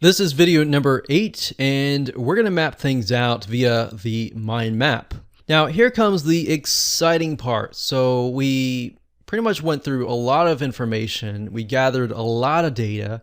This is video number 8, and we're going to map things out via the mind map. Now, here comes the exciting part. So we pretty much went through a lot of information. We gathered a lot of data.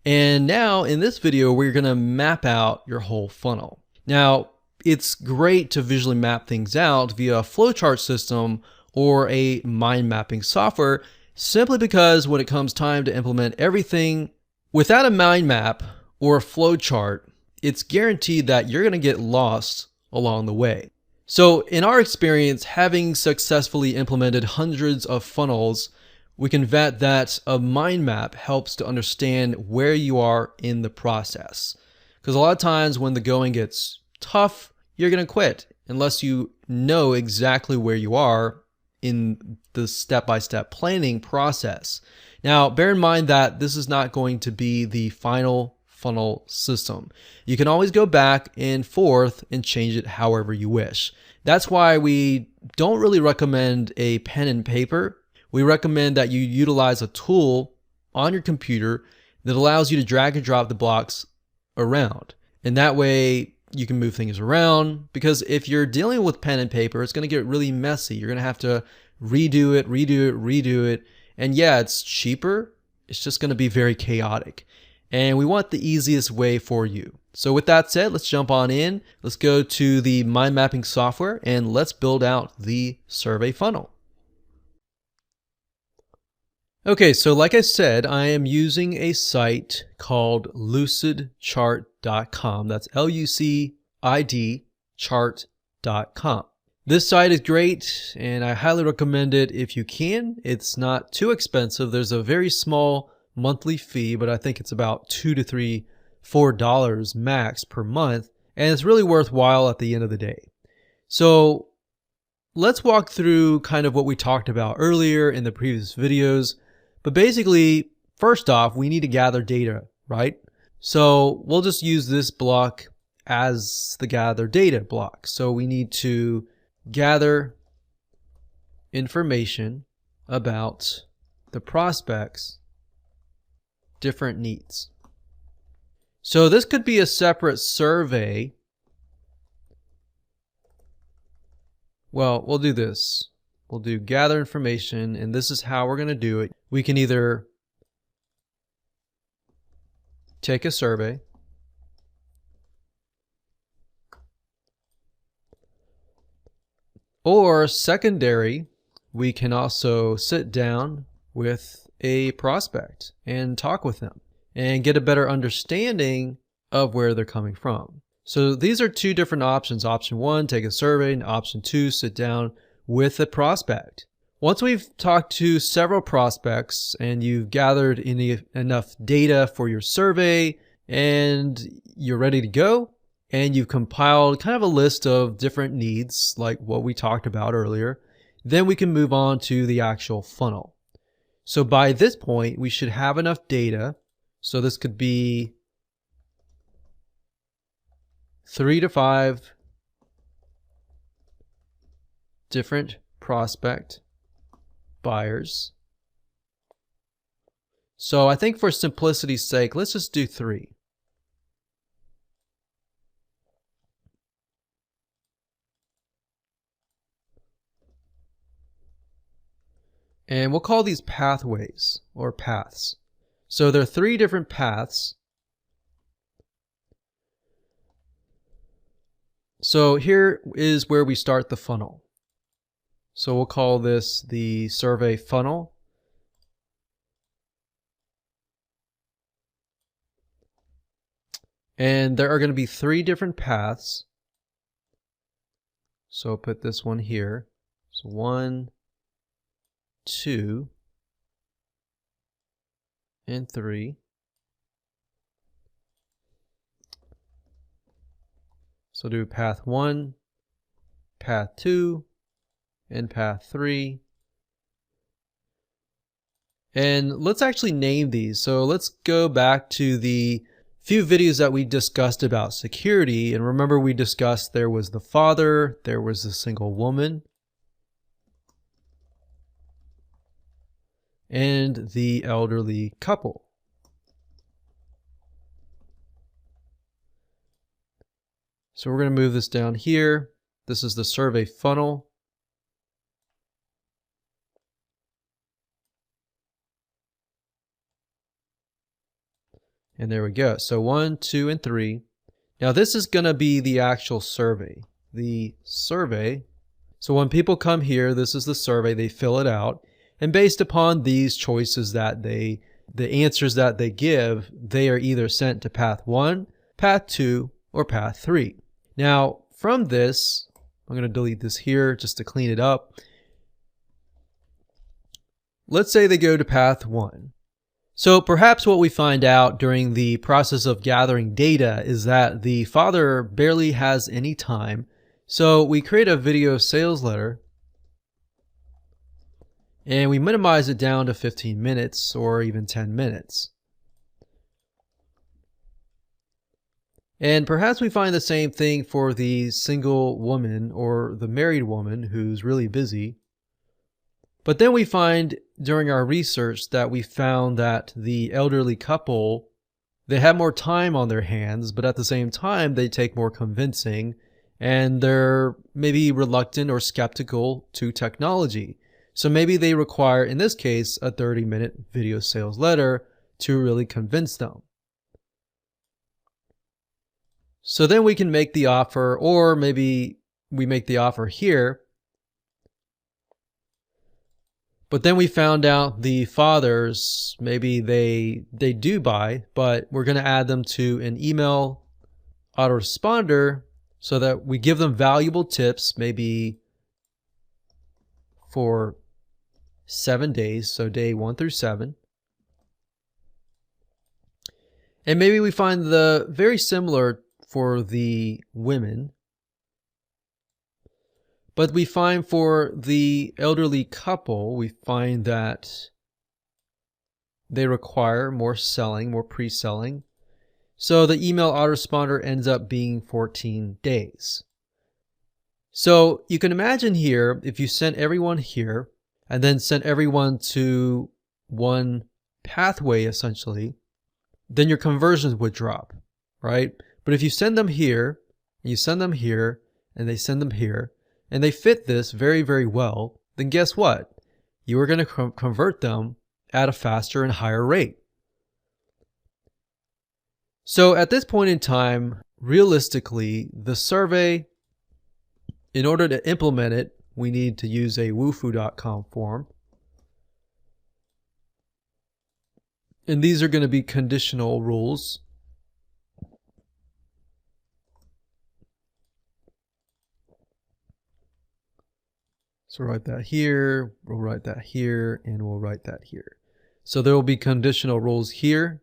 And now in this video, we're going to map out your whole funnel. Now, it's great to visually map things out via a flowchart system or a mind mapping software, simply because when it comes time to implement everything without a mind map or a flow chart, it's guaranteed that you're going to get lost along the way. So in our experience, having successfully implemented hundreds of funnels, we can vet that a mind map helps to understand where you are in the process. Because a lot of times when the going gets tough, you're going to quit unless you know exactly where you are in the step-by-step planning process. Now, bear in mind that this is not going to be the final funnel system. You can always go back and forth and change it however you wish. That's why we don't really recommend a pen and paper. We recommend that you utilize a tool on your computer that allows you to drag and drop the blocks around. And that way you can move things around, because if you're dealing with pen and paper, it's going to get really messy. You're going to have to redo it. And yeah, it's cheaper. It's just going to be very chaotic. And we want the easiest way for you. So with that said, let's jump on in. Let's go to the mind mapping software and let's build out the survey funnel. Okay, so like I said, I am using a site called lucidchart.com. That's L-U-C-I-D chart.com. This site is great and I highly recommend it if you can. It's not too expensive. There's a very small monthly fee, but I think it's about $2 to $4 max per month, and it's really worthwhile at the end of the day. So let's walk through kind of what we talked about earlier in the previous videos. But basically, first off, we need to gather data, right? So we'll just use this block as the gather data block. So we need to gather information about the prospect's different needs. So this could be a separate survey. Well, we'll do this. We'll do gather information, and this is how we're going to do it. We can either take a survey, or secondary, we can also sit down with a prospect and talk with them and get a better understanding of where they're coming from. So these are two different options. Option 1, take a survey, and option 2, sit down with a prospect. Once we've talked to several prospects and you've gathered enough data for your survey and you're ready to go, and you've compiled kind of a list of different needs like what we talked about earlier, then we can move on to the actual funnel. So by this point, we should have enough data. So this could be 3 to 5 different prospect buyers. So I think for simplicity's sake, let's just do 3. And we'll call these pathways or paths. So there are 3 different paths. So here is where we start the funnel. So we'll call this the survey funnel. And there are going to be 3 different paths. So I'll put this one here. So 1, 2, and 3. So do path 1, path 2, and path 3. And let's actually name these. So let's go back to the few videos that we discussed about security. And remember, we discussed there was the father, there was the single woman, and the elderly couple. So we're going to move this down here. This is the survey funnel. And there we go. So 1, 2, and 3. Now this is going to be the actual survey. The survey. So when people come here, this is the survey. They fill it out. And based upon these choices that the answers that they give, they are either sent to path 1, path 2, or path 3. Now from this, I'm going to delete this here just to clean it up. Let's say they go to path 1. So perhaps what we find out during the process of gathering data is that the father barely has any time. So we create a video sales letter and we minimize it down to 15 minutes or even 10 minutes. And perhaps we find the same thing for the single woman or the married woman who's really busy. But then we find during our research that we found that the elderly couple, they have more time on their hands, but at the same time, they take more convincing and they're maybe reluctant or skeptical to technology. So maybe they require, in this case, a 30-minute video sales letter to really convince them. So then we can make the offer, or maybe we make the offer here. But then we found out the fathers, maybe they do buy, but we're going to add them to an email autoresponder so that we give them valuable tips, maybe for 7 days, so day 1 through 7. And maybe we find the very similar for the women. But we find for the elderly couple, we find that they require more selling, more pre-selling. So the email autoresponder ends up being 14 days. So you can imagine here, if you sent everyone here and then sent everyone to one pathway essentially, then your conversions would drop, right? But if you send them here, and you send them here, and they send them here, and they fit this very, very well, then guess what? You are going to convert them at a faster and higher rate. So at this point in time, realistically, the survey, in order to implement it, we need to use a wufoo.com form. And these are going to be conditional rules. So write that here, we'll write that here, and we'll write that here. So there will be conditional rules here,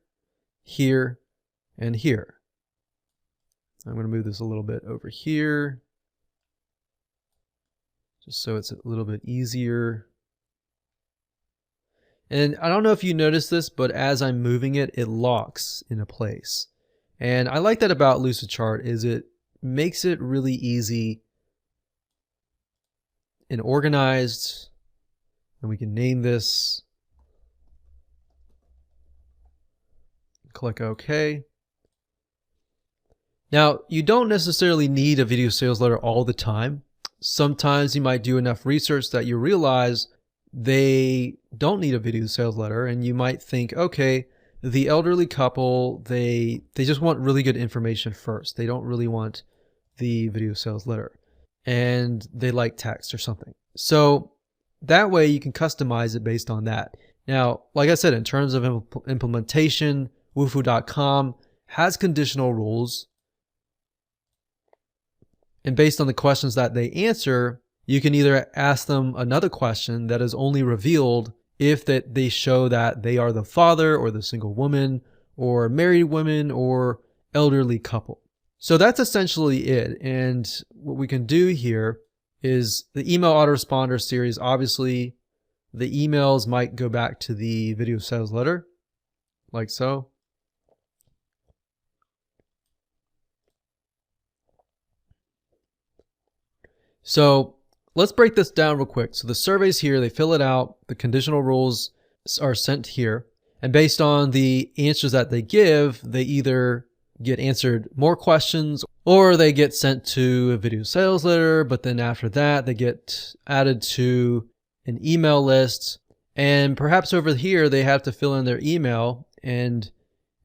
here, and here. I'm going to move this a little bit over here, just so it's a little bit easier. And I don't know if you noticed this, but as I'm moving it, it locks into place. And I like that about Lucidchart is it makes it really easy and organized, and we can name this. Click OK. Now, you don't necessarily need a video sales letter all the time. Sometimes you might do enough research that you realize they don't need a video sales letter, and you might think, okay, the elderly couple, they just want really good information first. They don't really want the video sales letter, and they like text or something. So that way you can customize it based on that. Now, like I said, in terms of implementation, wufoo.com has conditional rules. And based on the questions that they answer, you can either ask them another question that is only revealed if that they show that they are the father or the single woman or married women or elderly couple. So that's essentially it. And what we can do here is the email autoresponder series. Obviously, the emails might go back to the video sales letter, like so. So let's break this down real quick. So the survey's here, they fill it out, the conditional rules are sent here, and based on the answers that they give, they either get answered more questions, or they get sent to a video sales letter, but then after that, they get added to an email list. And perhaps over here, they have to fill in their email. And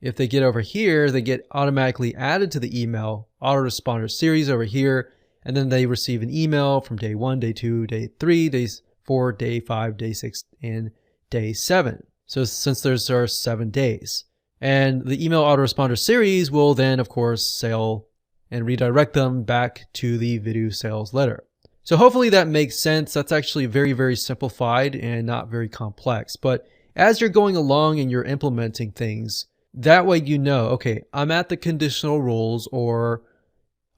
if they get over here, they get automatically added to the email autoresponder series over here. And then they receive an email from day 1, day 2, day 3, day 4, day 5, day 6, and day 7. So since there's 7 days. And the email autoresponder series will then, of course, sell and redirect them back to the video sales letter. So hopefully that makes sense. That's actually very, very simplified and not very complex. But as you're going along and you're implementing things, that way you know, okay, I'm at the conditional rules, or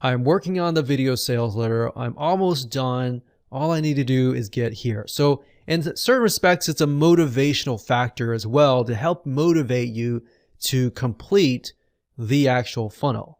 I'm working on the video sales letter. I'm almost done. All I need to do is get here. So in certain respects, it's a motivational factor as well to help motivate you to complete the actual funnel.